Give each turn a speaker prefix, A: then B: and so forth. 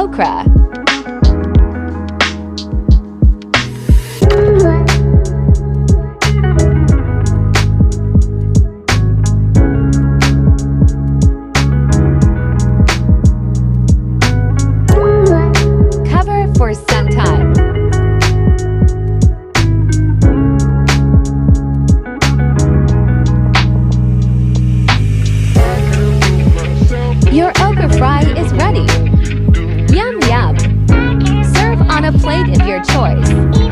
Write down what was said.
A: okra. Cover for some time. Your okra fry is ready. Yum yum! Serve on a plate of your choice.